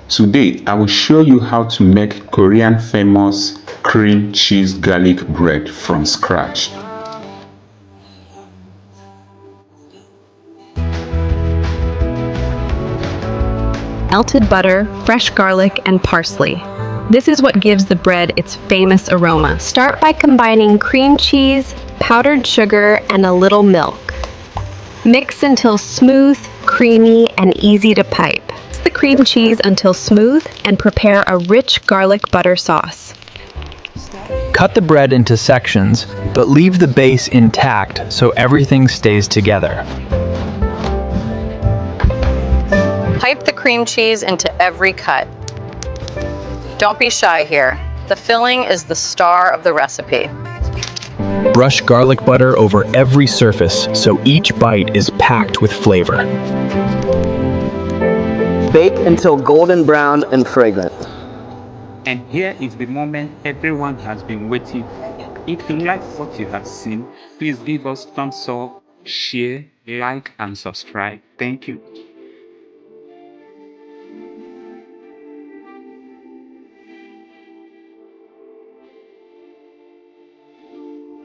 Today, I will show you how to make Korean famous cream cheese garlic bread from scratch. Melted butter, fresh garlic, and parsley. This is what gives the bread its famous aroma. Start by combining cream cheese, powdered sugar, and a little milk. Mix until smooth, creamy, and easy to pipe. Mix the cream cheese until smooth and prepare a rich garlic butter sauce. Cut the bread into sections, but leave the base intact so everything stays together. Pipe the cream cheese into every cut. Don't be shy here. The filling is the star of the recipe. Brush garlic butter over every surface so each bite is packed with flavor. Bake until golden brown and fragrant. And here is the moment everyone has been waiting for. If you like what you have seen, please give us thumbs up, share, like, and subscribe. Thank you.